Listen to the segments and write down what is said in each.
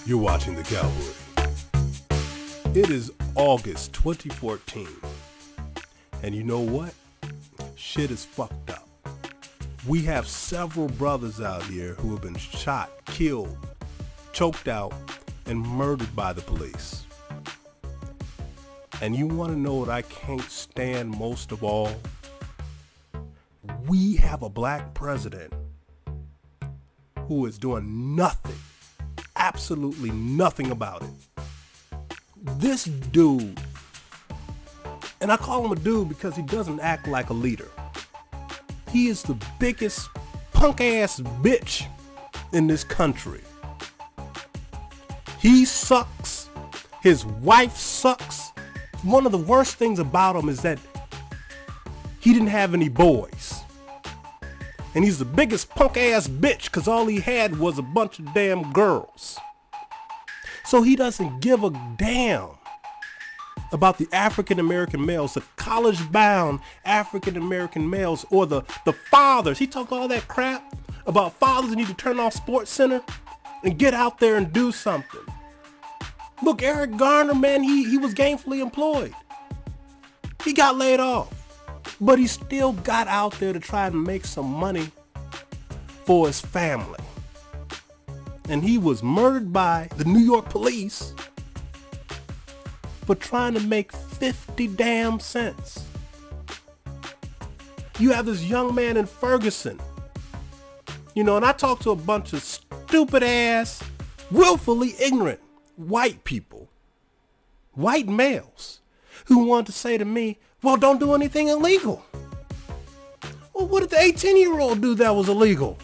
You're watching the Calvary. It is August 2014. And you know what? Shit is fucked up. We have several brothers out here who have been shot, killed, choked out, and murdered by the police. And you want to know what I can't stand most of all? We have a black president who is doing nothing, absolutely nothing about it. This dude, and I call him a dude because he doesn't act like a leader. He is the biggest punk ass bitch in this country. He sucks. His wife sucks. One of the worst things about him is that he didn't have any boys. And he's the biggest punk ass bitch because all he had was a bunch of damn girls. So he doesn't give a damn about the African American males, the college bound African American males, or the fathers. He talk all that crap about fathers that need to turn off Sports Center and get out there and do something. Look, Eric Garner, man, he was gainfully employed. He got laid off. But he still got out there to try and make some money for his family. And he was murdered by the New York police for trying to make 50 damn cents. You have this young man in Ferguson. You know, and I talked to a bunch of stupid ass, willfully ignorant white people, white males, who wanted to say to me, well, don't do anything illegal. Well, what did the 18-year-old do that was illegal?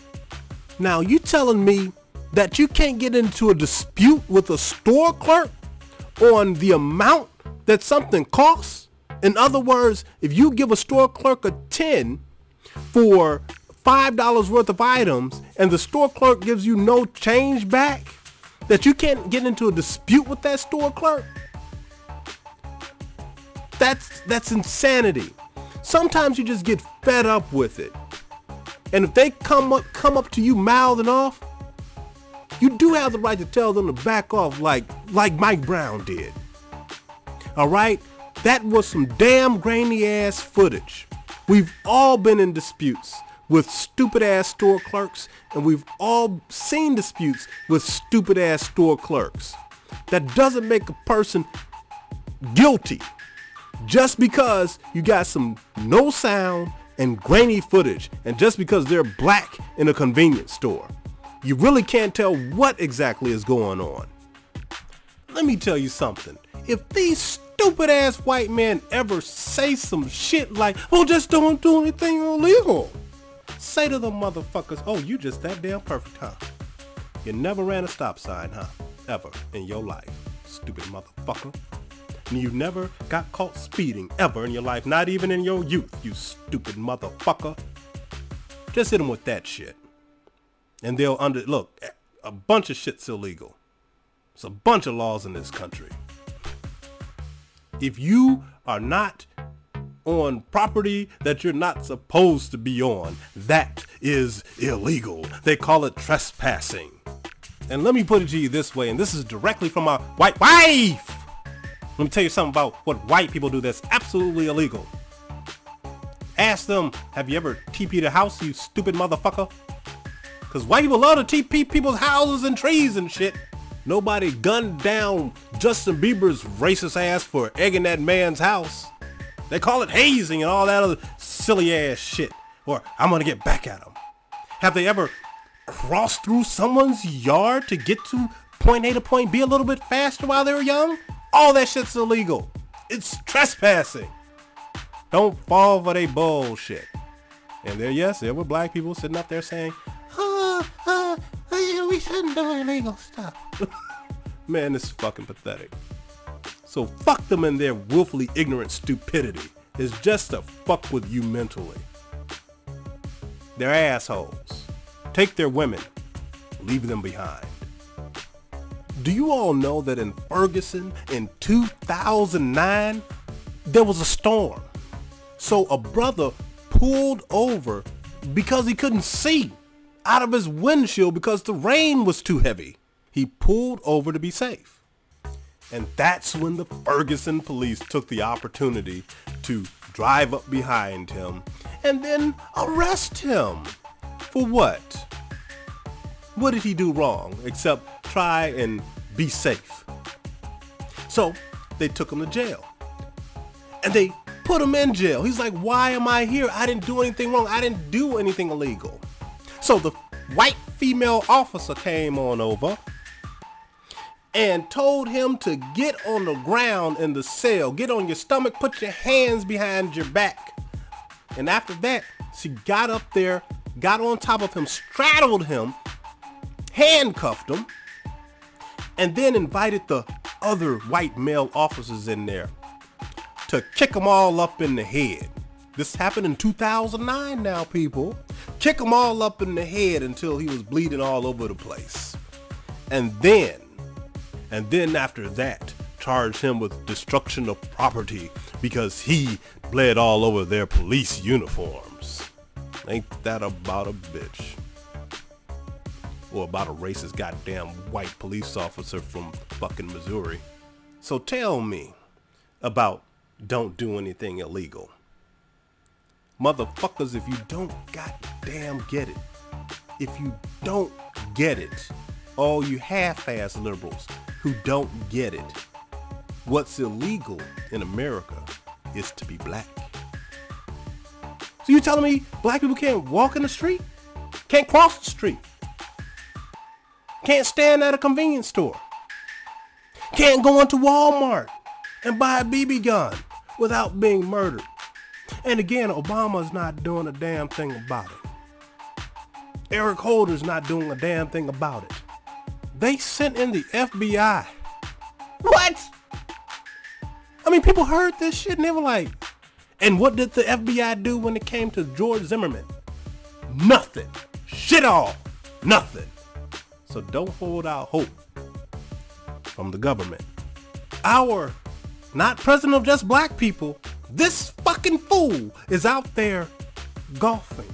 Now, you telling me that you can't get into a dispute with a store clerk on the amount that something costs? In other words, if you give a store clerk a 10 for $5 worth of items and the store clerk gives you no change back, that you can't get into a dispute with that store clerk? That's insanity. Sometimes you just get fed up with it. And if they come up to you mouthing off, you do have the right to tell them to back off like Mike Brown did. All right? That was some damn grainy ass footage. We've all been in disputes with stupid ass store clerks, and we've all seen disputes with stupid ass store clerks. That doesn't make a person guilty just because you got some no sound and grainy footage, and just because they're black in a convenience store. You really can't tell what exactly is going on. Let me tell you something. If these stupid ass white men ever say some shit like, oh, just don't do anything illegal, say to them motherfuckers, oh, you just that damn perfect, huh? You never ran a stop sign, huh? Ever in your life, stupid motherfucker. And you never got caught speeding ever in your life, not even in your youth, you stupid motherfucker. Just hit them with that shit. And they'll look, a bunch of shit's illegal. It's a bunch of laws in this country. If you are not on property that you're not supposed to be on, that is illegal. They call it trespassing. And let me put it to you this way, and this is directly from my white wife. Let me tell you something about what white people do that's absolutely illegal. Ask them, have you ever TP'd a house, you stupid motherfucker? Because white people love to TP people's houses and trees and shit. Nobody gunned down Justin Bieber's racist ass for egging that man's house. They call it hazing and all that other silly ass shit. Or I'm gonna get back at them. Have they ever crossed through someone's yard to get to point A to point B a little bit faster while they were young? All that shit's illegal. It's trespassing. Don't fall for they bullshit. And there were black people sitting up there saying, we shouldn't do illegal stuff. Man, this is fucking pathetic. So fuck them and their willfully ignorant stupidity. It's just to fuck with you mentally. They're assholes. Take their women. Leave them behind. Do you all know that in Ferguson in 2009, there was a storm? So a brother pulled over because he couldn't see out of his windshield because the rain was too heavy. He pulled over to be safe. And that's when the Ferguson police took the opportunity to drive up behind him and then arrest him. For what? What did he do wrong except try and be safe? So they took him to jail. And they put him in jail. He's like, why am I here? I didn't do anything wrong. I didn't do anything illegal. So the white female officer came on over and told him to get on the ground in the cell. Get on your stomach, put your hands behind your back. And after that, she got up there, got on top of him, straddled him, handcuffed him, and then invited the other white male officers in there to kick them all up in the head. This happened in 2009 now, people. Kick them all up in the head until he was bleeding all over the place. And then after that, charge him with destruction of property because he bled all over their police uniforms. Ain't that about a bitch? Or about a racist goddamn white police officer from fucking Missouri. So tell me about don't do anything illegal. Motherfuckers, if you don't goddamn get it, if you don't get it, all you half-ass liberals who don't get it, what's illegal in America is to be black. So you telling me black people can't walk in the street? Can't cross the street? Can't stand at a convenience store? Can't go into Walmart and buy a BB gun without being murdered? And again, Obama's not doing a damn thing about it. Eric Holder's not doing a damn thing about it. They sent in the FBI. What? I mean, people heard this shit and they were like, and what did the FBI do when it came to George Zimmerman? Nothing. Shit all. Nothing. So don't hold out hope from the government. Our, not president of just black people, this fucking fool is out there golfing,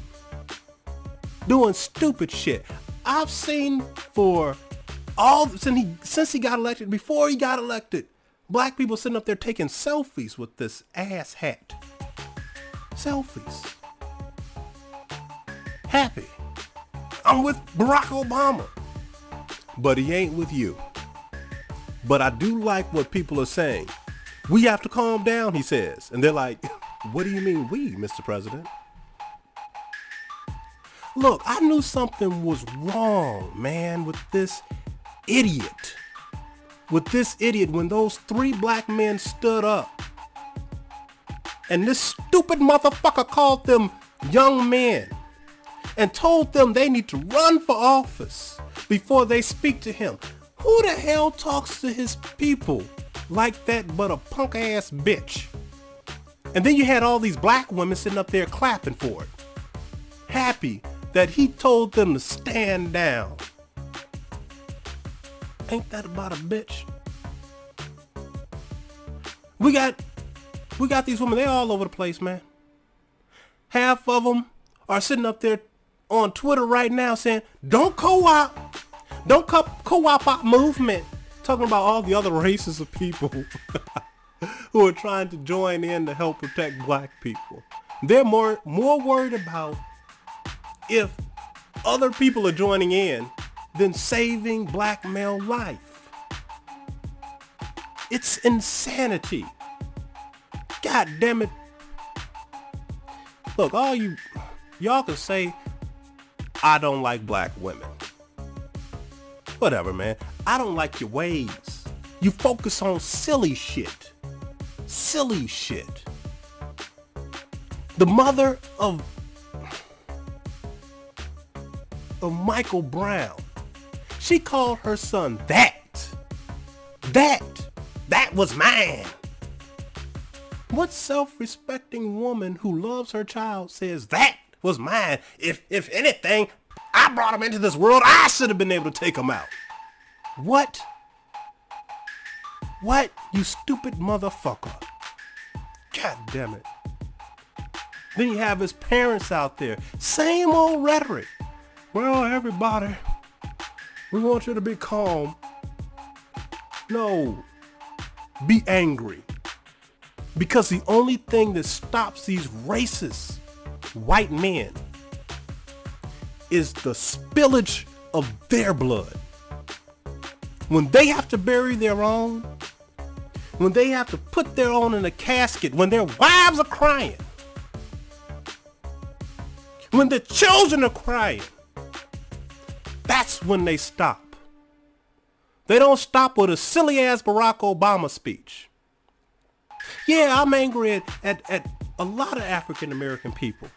doing stupid shit. I've seen for all, since he got elected, before he got elected, black people sitting up there taking selfies with this ass hat. Selfies. Happy. I'm with Barack Obama. But he ain't with you. But I do like what people are saying. We have to calm down, he says. And they're like, what do you mean we, Mr. President? Look, I knew something was wrong, man, with this idiot. With this idiot when those 3 black men stood up. And this stupid motherfucker called them young men and told them they need to run for office before they speak to him. Who the hell talks to his people like that but a punk ass bitch? And then you had all these black women sitting up there clapping for it, happy that he told them to stand down. Ain't that about a bitch? We got these women, they all over the place, man. Half of them are sitting up there on Twitter right now saying, don't co-op. Don't co-op our movement. Talking about all the other races of people who are trying to join in to help protect black people. They're more worried about if other people are joining in than saving black male life. It's insanity. God damn it. Look, all y'all can say I don't like black women. Whatever, man. I don't like your ways. You focus on silly shit. Silly shit. The mother of Michael Brown, she called her son that was mine. What self-respecting woman who loves her child says that was mine? If anything, I brought him into this world. I should have been able to take him out. What? What? You stupid motherfucker. God damn it. Then you have his parents out there. Same old rhetoric. Well, everybody We want you to be calm. No, be angry. Because the only thing that stops these racist white men is the spillage of their blood. When they have to bury their own, when they have to put their own in a casket, when their wives are crying, when their children are crying, that's when they stop. They don't stop with a silly ass Barack Obama speech. Yeah, I'm angry at a lot of African American people.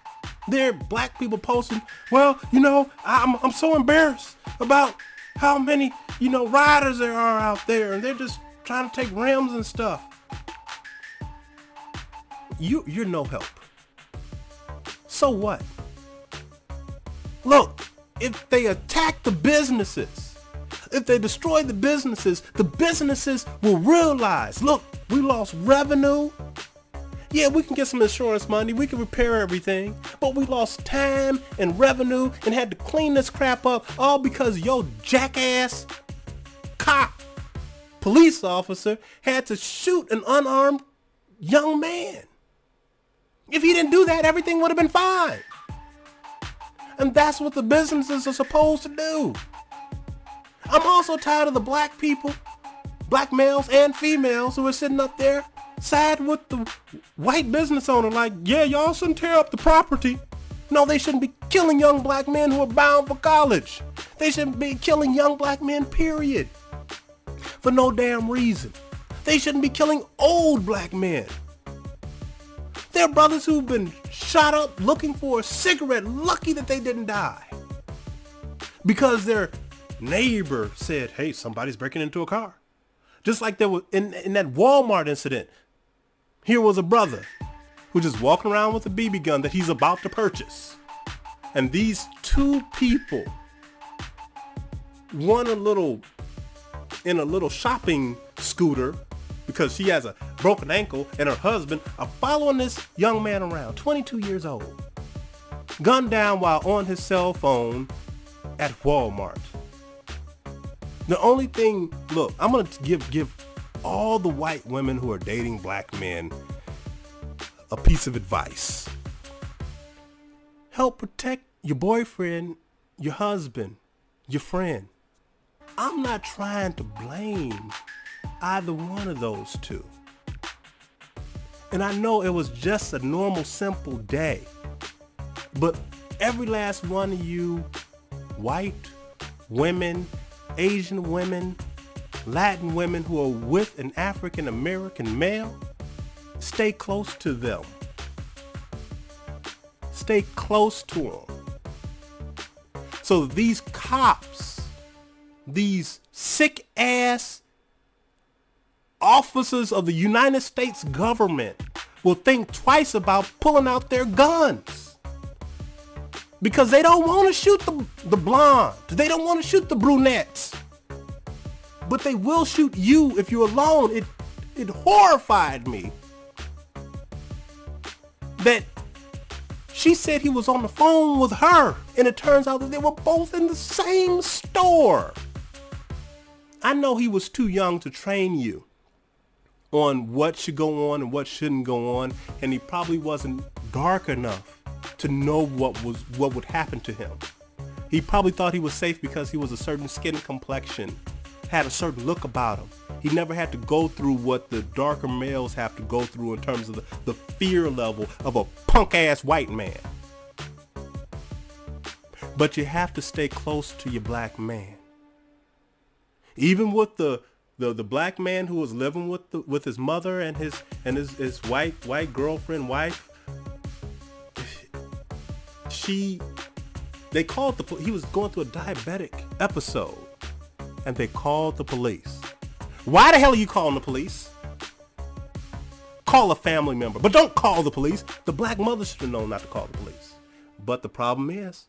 There are black people posting, well, you know, I'm so embarrassed about how many, you know, riders there are out there, and they're just trying to take rims and stuff. You're no help. So what? Look, if they attack the businesses, if they destroy the businesses will realize, look, we lost revenue. Yeah, we can get some insurance money, we can repair everything, but we lost time and revenue and had to clean this crap up all because your jackass cop, police officer had to shoot an unarmed young man. If he didn't do that, everything would have been fine. And that's what the businesses are supposed to do. I'm also tired of the black people, black males and females, who are sitting up there side with the white business owner like, yeah, y'all shouldn't tear up the property. No, they shouldn't be killing young black men who are bound for college. They shouldn't be killing young black men, period. For no damn reason. They shouldn't be killing old black men. There are brothers who've been shot up looking for a cigarette, lucky that they didn't die. Because their neighbor said, hey, somebody's breaking into a car. Just like there was in that Walmart incident. Here was a brother who's just walking around with a BB gun that he's about to purchase. And these two people, one in a little shopping scooter because she has a broken ankle, and her husband are following this young man around, 22 years old, gunned down while on his cell phone at Walmart. The only thing, look, I'm going to give all the white women who are dating black men a piece of advice. Help protect your boyfriend, your husband, your friend. I'm not trying to blame either one of those two. And I know it was just a normal, simple day. But every last one of you white women, Asian women, Latin women who are with an African American male, stay close to them. Stay close to them. So these cops, these sick ass officers of the United States government will think twice about pulling out their guns. Because they don't want to shoot the blonde. They don't want to shoot the brunettes. But they will shoot you if you're alone. It horrified me that she said he was on the phone with her, and it turns out that they were both in the same store. I know he was too young to train you on what should go on and what shouldn't go on, and he probably wasn't dark enough to know what would happen to him. He probably thought he was safe because he was a certain skin complexion, had a certain look about him. He never had to go through what the darker males have to go through in terms of the fear level of a punk ass white man. But you have to stay close to your black man. Even with the black man who was living with his mother and his white girlfriend wife, they called he was going through a diabetic episode, and they called the police. Why the hell are you calling the police? Call a family member, but don't call the police. The black mother should have known not to call the police. But the problem is,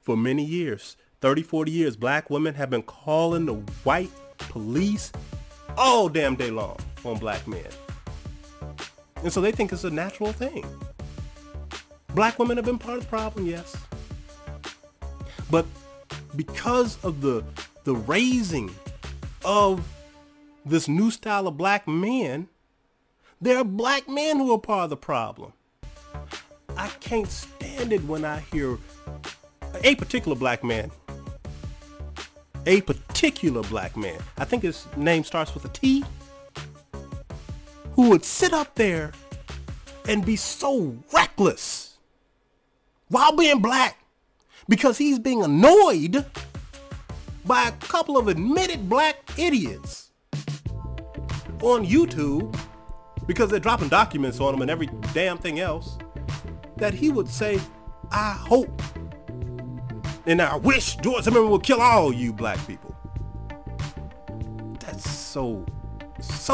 for many years, 30, 40 years, black women have been calling the white police all damn day long on black men. And so they think it's a natural thing. Black women have been part of the problem, yes. But because of the raising of this new style of black men, there are black men who are part of the problem. I can't stand it when I hear a particular black man, I think his name starts with a T, who would sit up there and be so reckless while being black because he's being annoyed by a couple of admitted black idiots on YouTube because they're dropping documents on him and every damn thing else, that he would say, I hope and I wish George Zimmerman will kill all you black people. That's so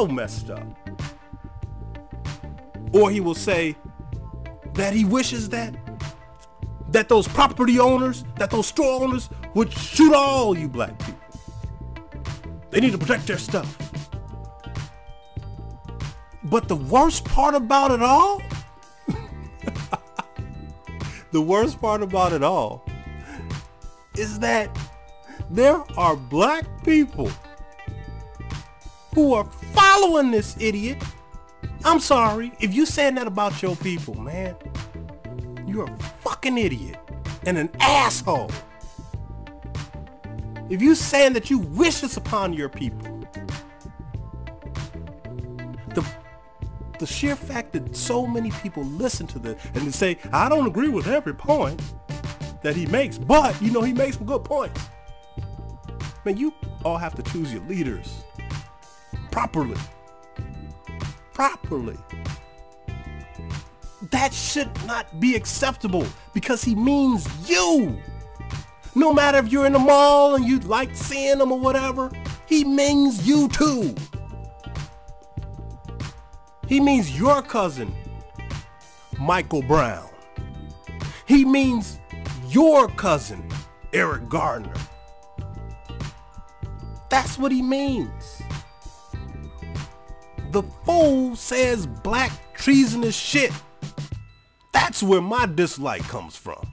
messed up. Or he will say that he wishes that those property owners, that those store owners would shoot all you black people. They need to protect their stuff. But the worst part about it all, is that there are black people who are following this idiot. I'm sorry, if you saying that about your people, man, you're a fucking idiot and an asshole. If you saying that you wish this upon your people, the sheer fact that so many people listen to this and they say, I don't agree with every point that he makes, but you know he makes some good points. Man, you all have to choose your leaders properly. That should not be acceptable because he means you. No matter if you're in the mall and you like seeing him or whatever, he means you too. He means your cousin, Michael Brown. He means your cousin, Eric Gardner. That's what he means. The fool says black treason is shit. That's where my dislike comes from.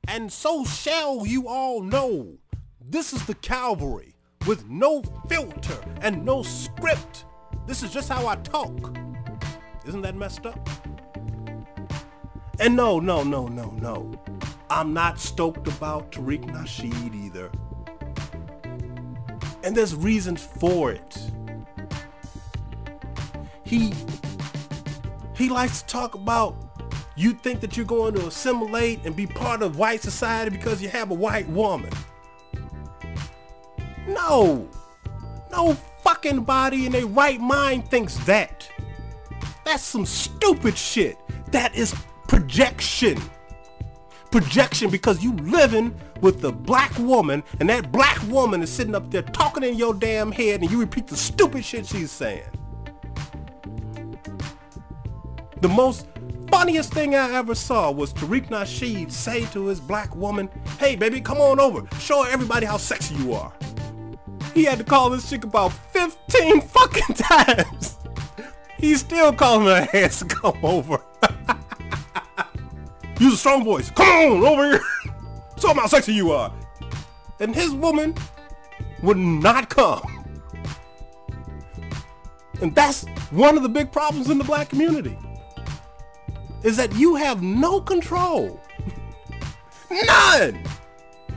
And so shall you all know, this is the Calvary with no filter and no script. This is just how I talk. Isn't that messed up? And no. I'm not stoked about Tariq Nasheed either. And there's reasons for it. He likes to talk about you think that you're going to assimilate and be part of white society because you have a white woman. No fucking body in their right mind thinks that. That's some stupid shit. That is projection. Projection because you living with the black woman and that black woman is sitting up there talking in your damn head and you repeat the stupid shit she's saying. The most funniest thing I ever saw was Tariq Nasheed say to his black woman, hey baby, come on over, show everybody how sexy you are. He had to call this chick about 15 fucking times. He's still calling her ass to come over. Use a strong voice. Come on over here. Show them how sexy you are. And his woman would not come. And that's one of the big problems in the black community. Is that you have no control. None.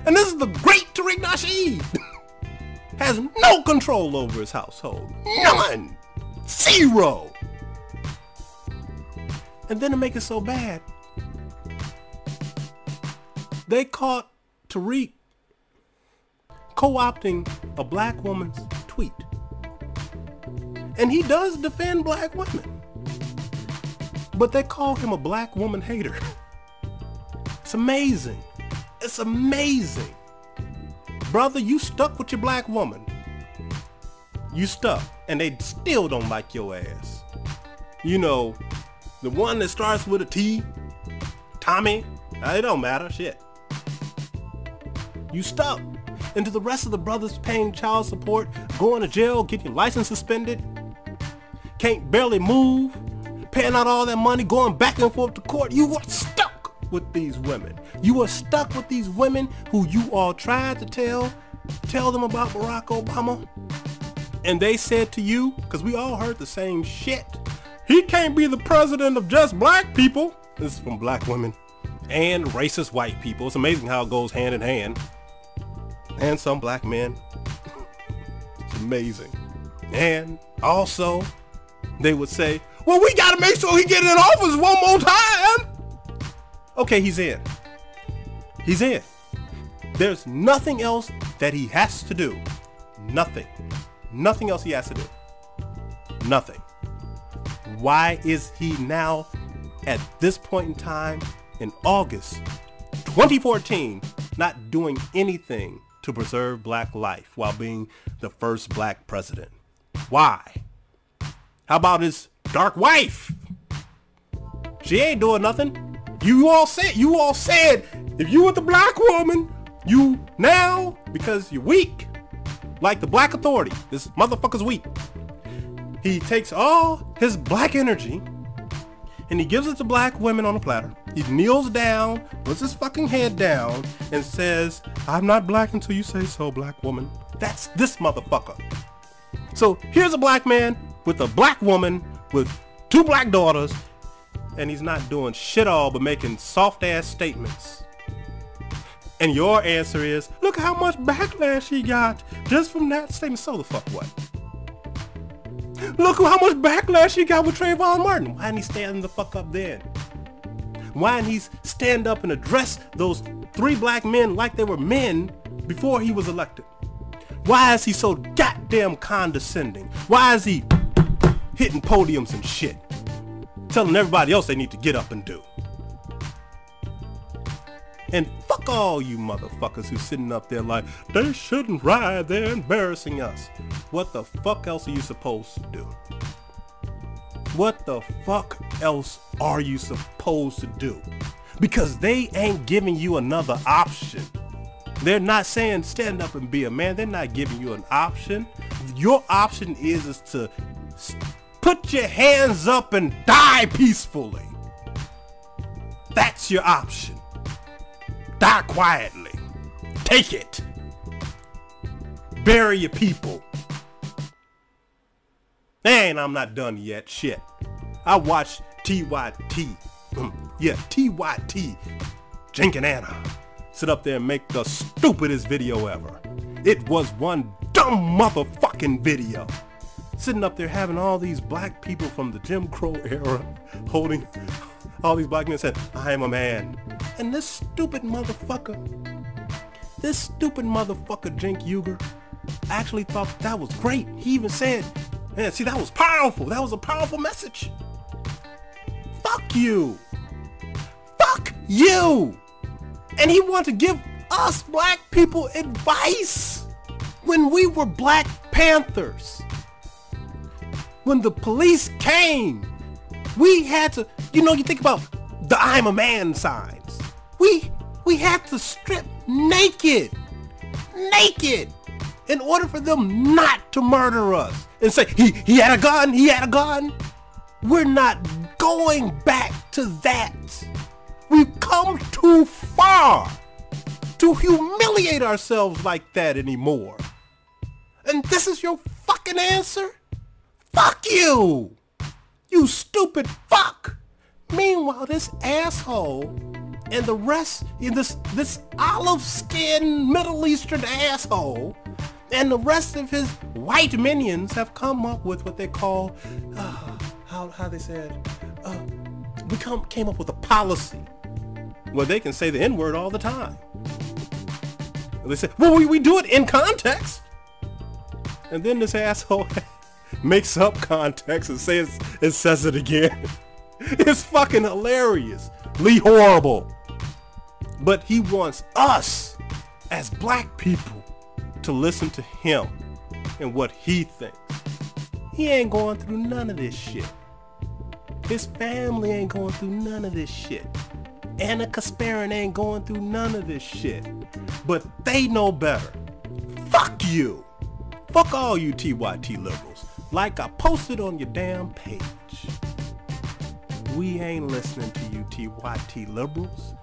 And this is the great Tariq Nasheed. Has no control over his household. None. Zero. And then to make it so bad, they caught Tariq co-opting a black woman's tweet. And he does defend black women. But they call him a black woman hater. It's amazing. It's amazing. Brother, you stuck with your black woman. You stuck. And they still don't like your ass. You know, the one that starts with a T, Tommy, it don't matter, shit. You stuck. And to the rest of the brothers paying child support, going to jail, getting your license suspended, can't barely move, paying out all that money, going back and forth to court, you were stuck with these women. You are stuck with these women who you all tried to tell them about Barack Obama. And they said to you, because we all heard the same shit, he can't be the president of just black people. This is from black women and racist white people. It's amazing how it goes hand in hand. And some black men. It's amazing. And also, they would say, well, we gotta make sure he get in office one more time. Okay, he's in. He's in. There's nothing else that he has to do. Nothing. Nothing else he has to do. Nothing. Why is he now, at this point in time, in August 2014, not doing anything to preserve black life while being the first black president? Why? How about his dark wife? She ain't doing nothing. You all said if you were the black woman, you now, because you're weak, like the black authority, this motherfucker's weak. He takes all his black energy and he gives it to black women on a platter. He kneels down, puts his fucking head down, and says, I'm not black until you say so, black woman. That's this motherfucker. So here's a black man with a black woman with 2 black daughters, and he's not doing shit all but making soft ass statements. And your answer is, look how much backlash he got just from that statement. So the fuck what? Look how much backlash he got with Trayvon Martin. Why didn't he stand the fuck up then? Why didn't he stand up and address those 3 black men like they were men before he was elected? Why is he so goddamn condescending? Why is he hitting podiums and shit, telling everybody else they need to get up and do? And fuck all you motherfuckers who's sitting up there like, they shouldn't ride, they're embarrassing us. What the fuck else are you supposed to do? What the fuck else are you supposed to do? Because they ain't giving you another option. They're not saying stand up and be a man. They're not giving you an option. Your option is to put your hands up and die peacefully. That's your option. Die quietly. Take it. Bury your people. And I'm not done yet. Shit. I watched TYT. TYT. Jink and Anna sit up there and make the stupidest video ever. It was one dumb motherfucking video. Sitting up there having all these black people from the Jim Crow era holding all these black men saying, I am a man. And this stupid motherfucker, Jink Uger, actually thought that was great. He even said, man, see, that was powerful. That was a powerful message. Fuck you. Fuck you. And he wanted to give us black people advice when we were Black Panthers. When the police came, we had to, you think about the I'm a man signs. We had to strip naked in order for them not to murder us and say, he had a gun. We're not going back to that. We've come too far to humiliate ourselves like that anymore. And this is your fucking answer? Fuck you! You stupid fuck! Meanwhile, this asshole and the rest, this olive-skinned Middle Eastern asshole and the rest of his white minions have come up with what they call, how they said, we came up with a policy where they can say the N-word all the time. And they say, well, we do it in context. And then this asshole makes up context and says it again. It's fucking hilariously horrible. But he wants us as black people to listen to him and what he thinks. He ain't going through none of this shit. His family ain't going through none of this shit. Anna Kasparin ain't going through none of this shit. But they know better. Fuck you. Fuck all you TYT liberals. Like I posted on your damn page. we ain't listening to you TYT liberals.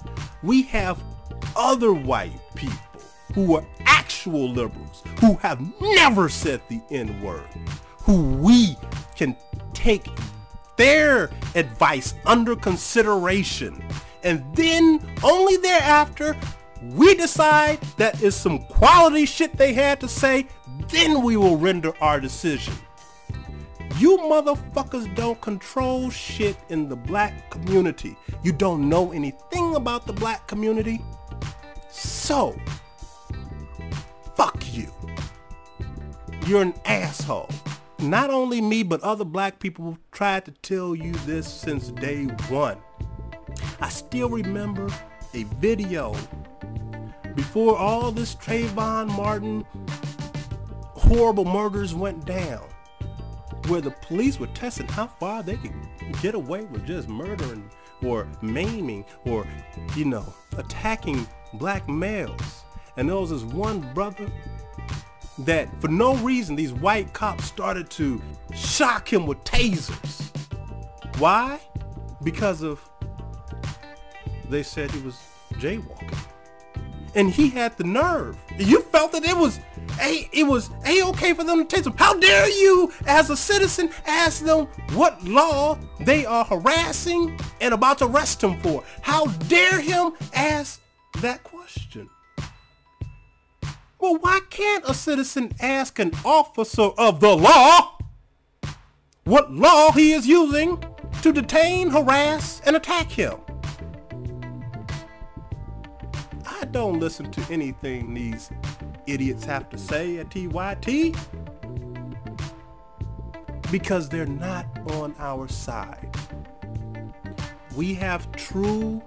We have other white people who are actual liberals, who have never said the N-word, who we can take their advice under consideration, and then only thereafter we decide that is some quality shit they had to say, then we will render our decision. You motherfuckers don't control shit in the black community. You don't know anything about the black community. So, fuck you. You're an asshole. Not only me, but other black people have tried to tell you this since day one. I still remember a video before all this Trayvon Martin horrible murders went down, where the police were testing how far they could get away with just murdering or maiming or, you know, attacking black males. And there was this one brother that for no reason these white cops started to shock him with tasers. Why? Because of, they said he was jaywalking. And he had the nerve. You felt that it was A-okay for them to tase him. How dare you, as a citizen, ask them what law they are harassing and about to arrest him for? How dare him ask that question? Well, why can't a citizen ask an officer of the law what law he is using to detain, harass, and attack him? I don't listen to anything these idiots have to say at TYT because they're not on our side. We have true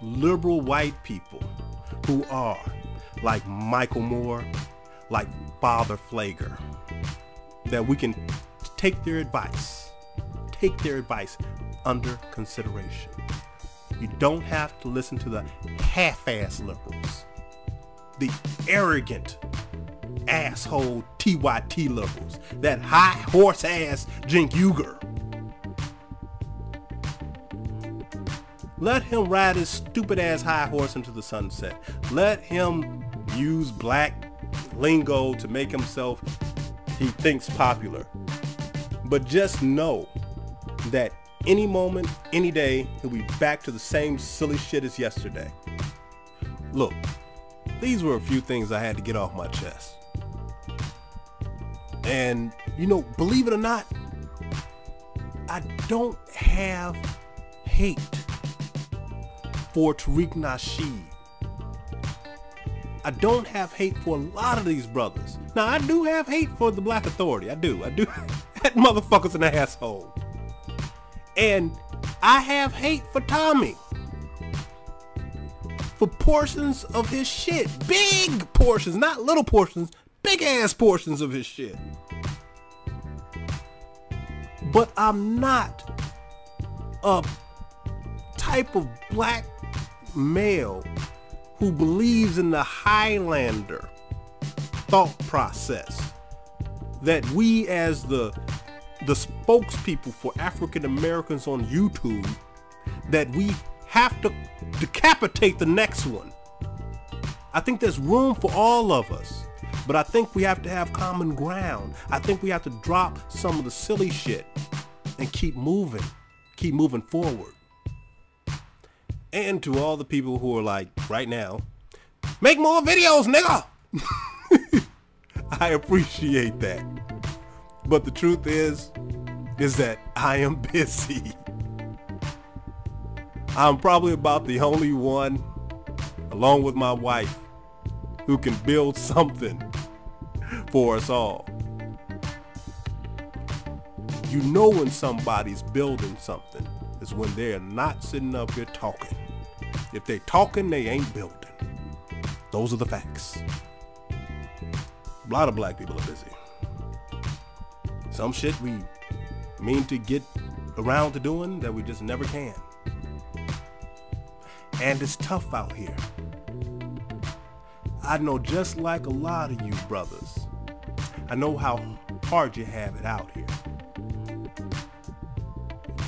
liberal white people who are like Michael Moore, like Father Flager, that we can take their advice under consideration. You don't have to listen to the half-ass liberals, the arrogant asshole TYT liberals, that high horse ass Cenk Uygur. Let him ride his stupid ass high horse into the sunset. Let him use black lingo to make himself, he thinks, popular. But just know that any moment, any day, he'll be back to the same silly shit as yesterday. Look, these were a few things I had to get off my chest. And, you know, believe it or not, I don't have hate for Tariq Nasheed. I don't have hate for a lot of these brothers. Now, I do have hate for the Black Authority. I do. That motherfucker's an asshole. And I have hate for Tommy for portions of his shit. Big portions, not little portions, big ass portions of his shit. But I'm not a type of black male who believes in the Highlander thought process that we as the spokespeople for African Americans on YouTube, that we have to decapitate the next one. I think there's room for all of us, but I think we have to have common ground. I think we have to drop some of the silly shit and keep moving forward. And to all the people who are like, right now, make more videos, nigga! I appreciate that. But the truth is that I am busy. I'm probably about the only one, along with my wife, who can build something for us all. You know when somebody's building something is when they're not sitting up here talking. If they talking, they ain't building. Those are the facts. A lot of black people are busy. Some shit we mean to get around to doing that we just never can. And it's tough out here. I know, just like a lot of you brothers, I know how hard you have it out here.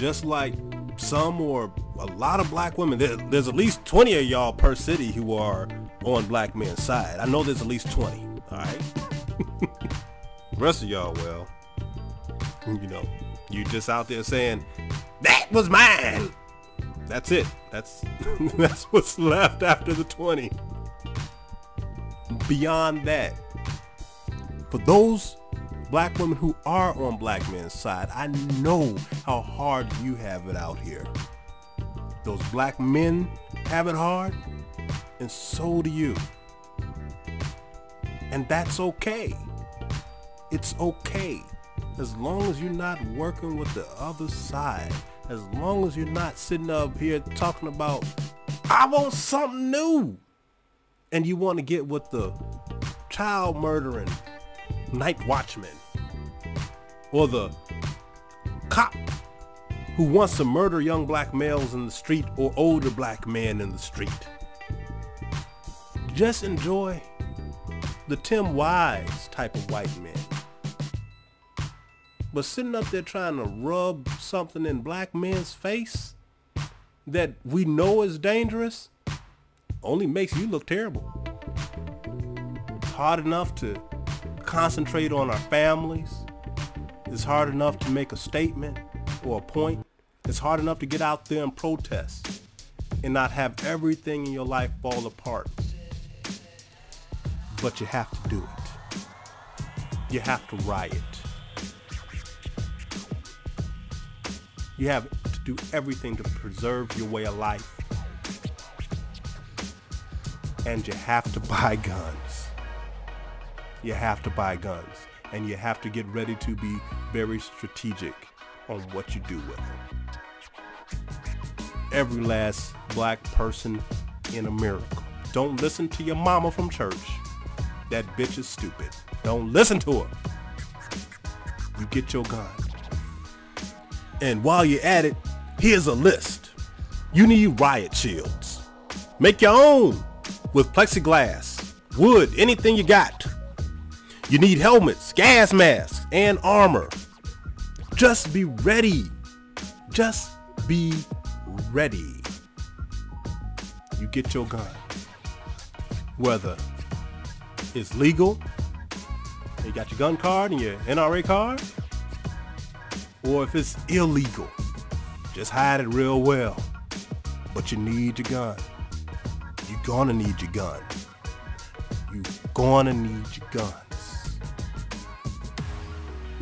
just like some or a lot of black women, there's at least 20 of y'all per city who are on black men's side. I know there's at least 20, all right? The rest of y'all, well, you know, you just out there saying, that was mine. That's it. That's what's left after the 20. Beyond that, for those black women who are on black men's side, I know how hard you have it out here. Those black men have it hard, and so do you. And that's okay. It's okay. As long as you're not working with the other side, as long as you're not sitting up here talking about, I want something new, and you want to get with the child murdering night watchman, or the cop who wants to murder young black males in the street or older black men in the street. Just enjoy the Tim Wise type of white men. But sitting up there trying to rub something in black men's face that we know is dangerous only makes you look terrible. It's hard enough to concentrate on our families. It's hard enough to make a statement or a point. It's hard enough to get out there and protest and not have everything in your life fall apart. But you have to do it. You have to riot. You have to do everything to preserve your way of life. And you have to buy guns. You have to buy guns. And you have to get ready to be very strategic on what you do with them. Every last black person in America. Don't listen to your mama from church. That bitch is stupid. Don't listen to her. You get your gun. And while you're at it, here's a list. You need riot shields. Make your own with plexiglass, wood, anything you got. You need helmets, gas masks, and armor. Just be ready. Just be ready. You get your gun. Whether it's legal, you got your gun card and your NRA card, or if it's illegal, just hide it real well. But you need your gun. You're gonna need your gun. You're gonna need your guns.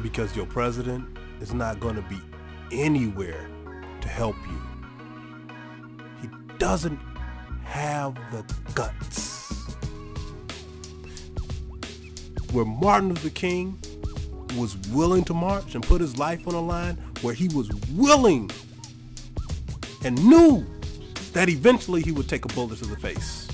Because your president is not gonna be anywhere to help you. He doesn't have the guts. Where Martin Luther King was willing to march and put his life on the line, where he was willing and knew that eventually he would take a bullet to the face.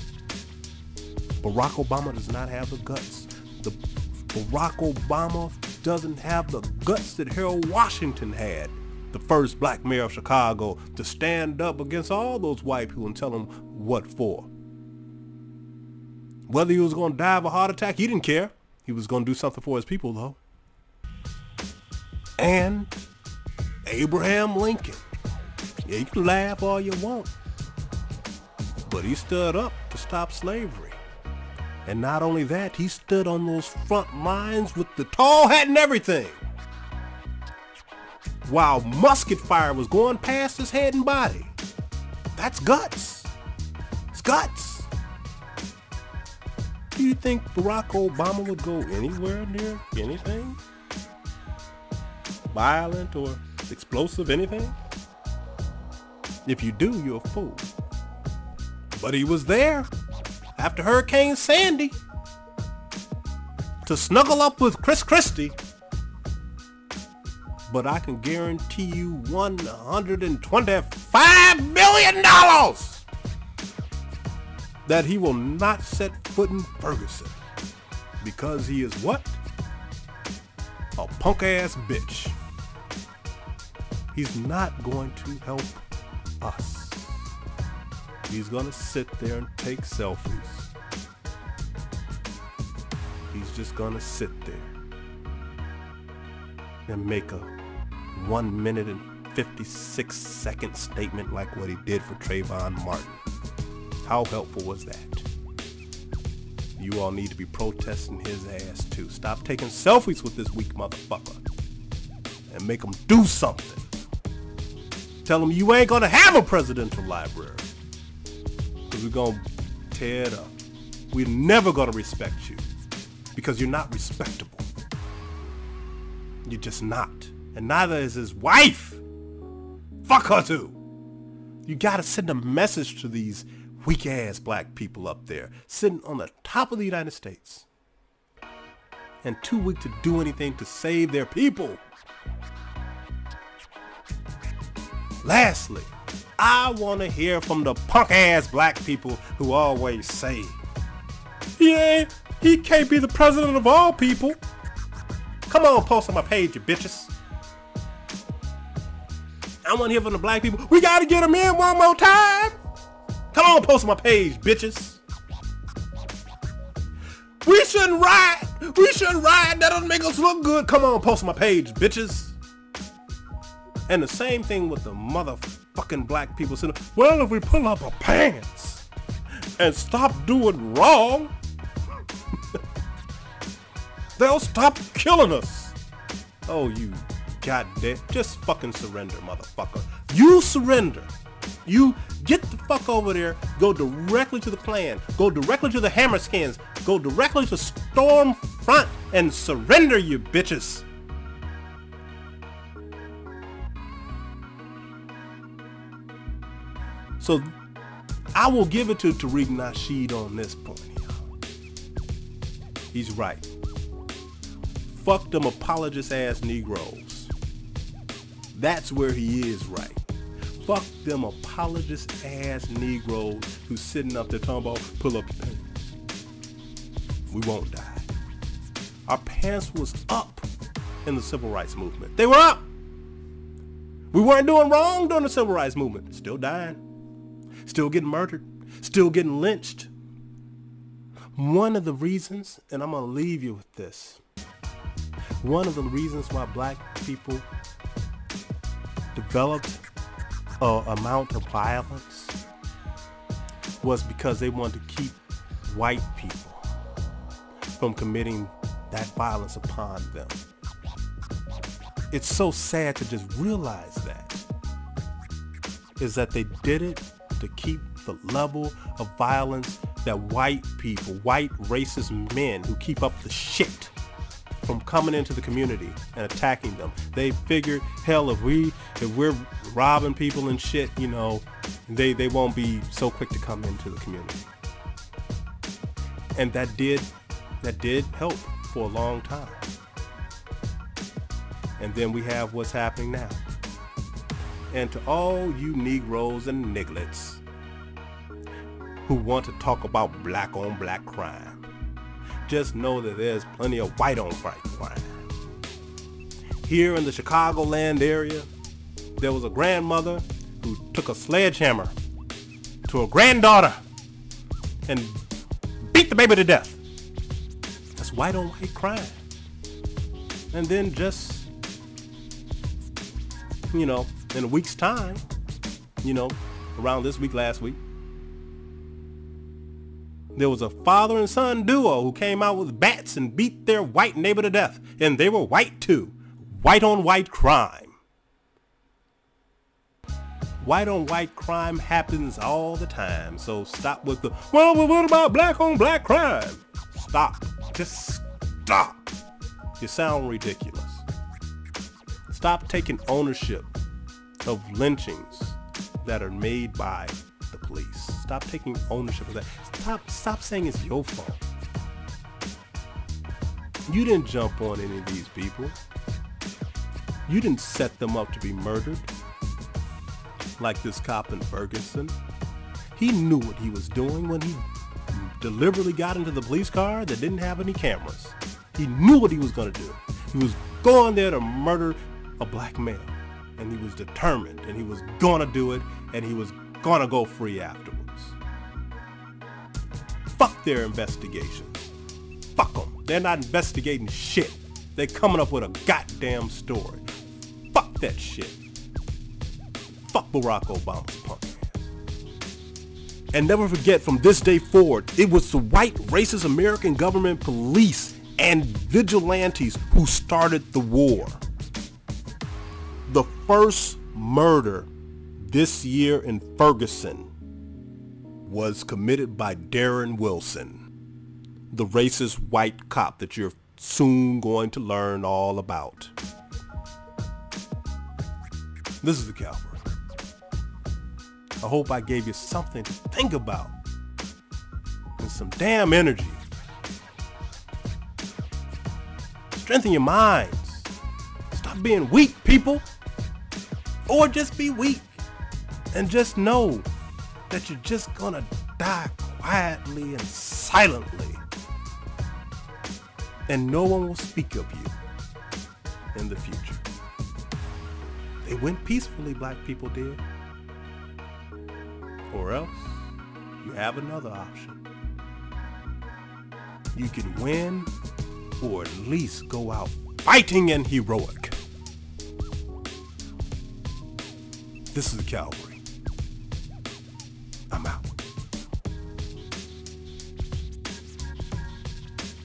Barack Obama does not have the guts. Barack Obama doesn't have the guts that Harold Washington had, the first black mayor of Chicago, to stand up against all those white people and tell them what for. Whether he was going to die of a heart attack, he didn't care. He was going to do something for his people, though. And Abraham Lincoln. Yeah, you can laugh all you want, but he stood up to stop slavery. And not only that, he stood on those front lines with the tall hat and everything, while musket fire was going past his head and body. That's guts. It's guts. Do you think Barack Obama would go anywhere near anything violent or explosive, anything? If you do, you're a fool. But he was there after Hurricane Sandy to snuggle up with Chris Christie. But I can guarantee you $125 million that he will not set foot in Ferguson, because he is what? A punk ass bitch. He's not going to help us. He's gonna sit there and take selfies. He's just gonna sit there and make a 1 minute and 56-second statement like what he did for Trayvon Martin. How helpful was that? You all need to be protesting his ass too. Stop taking selfies with this weak motherfucker and make him do something. Tell him you ain't gonna have a presidential library, because we're gonna tear it up. We're never gonna respect you because you're not respectable. You're just not. And neither is his wife. Fuck her too. You gotta send a message to these weak ass black people up there sitting on the top of the United States and too weak to do anything to save their people. Lastly, I want to hear from the punk ass black people who always say, he can't be the president of all people. Come on, post on my page, you bitches. I want to hear from the black people. We got to get them in one more time. Come on, post on my page, bitches. We shouldn't ride. That doesn't make us look good. Come on, post on my page, bitches. And the same thing with the motherfucking black people saying, well, if we pull up our pants and stop doing wrong, they'll stop killing us. Oh, you goddamn. Just fucking surrender, motherfucker. You surrender. You get the fuck over there, go directly to the Klan, go directly to the Hammerskins, go directly to Stormfront and surrender, you bitches. So I will give it to Tariq Nasheed on this point here. He's right. Fuck them apologist ass Negroes. That's where he is right. Fuck them apologist ass Negroes who's sitting up there talking about pull up your pants. We won't die. Our pants was up in the civil rights movement. They were up. We weren't doing wrong during the civil rights movement. Still dying. Still getting murdered. Still getting lynched. One of the reasons, and I'm going to leave you with this. One of the reasons why black people developed an amount of violence was because they wanted to keep white people from committing that violence upon them. It's so sad to just realize that, is that they did it to keep the level of violence that white people, white racist men who keep up the shit from coming into the community and attacking them. They figured, hell, if we're robbing people and shit, you know, they won't be so quick to come into the community. And that did help for a long time. And then we have what's happening now. And to all you Negroes and nigglets who want to talk about black on black crime, just know that there's plenty of white on white crime. Here in the Chicagoland area, there was a grandmother who took a sledgehammer to her granddaughter and beat the baby to death. That's white on white crime. And then just, you know, in a week's time, you know, around this week, last week, there was a father and son duo who came out with bats and beat their white neighbor to death. And they were white too. White on white crime. White on white crime happens all the time. So stop with the, well, what about black on black crime? Stop. Just stop. You sound ridiculous. Stop taking ownership of lynchings that are made by the police. Stop taking ownership of that. Stop saying it's your fault. You didn't jump on any of these people. You didn't set them up to be murdered like this cop in Ferguson. He knew what he was doing when he deliberately got into the police car that didn't have any cameras. He knew what he was going to do. He was going there to murder a black male, and he was determined, and he was going to do it, and he was going to go free afterwards. Fuck their investigations. Fuck them. They're not investigating shit. They're coming up with a goddamn story. Fuck that shit. Fuck Barack Obama's punk ass. And never forget, from this day forward, it was the white racist American government police and vigilantes who started the war. The first murder this year in Ferguson was committed by Darren Wilson, the racist white cop that you're soon going to learn all about. This is the Calvary. I hope I gave you something to think about and some damn energy. Strengthen your minds. Stop being weak, people. Or just be weak and just know that you're just gonna die quietly and silently. And no one will speak of you in the future. They went peacefully, black people did. Or else, you have another option. You can win, or at least go out fighting and heroic. This is the Calvary.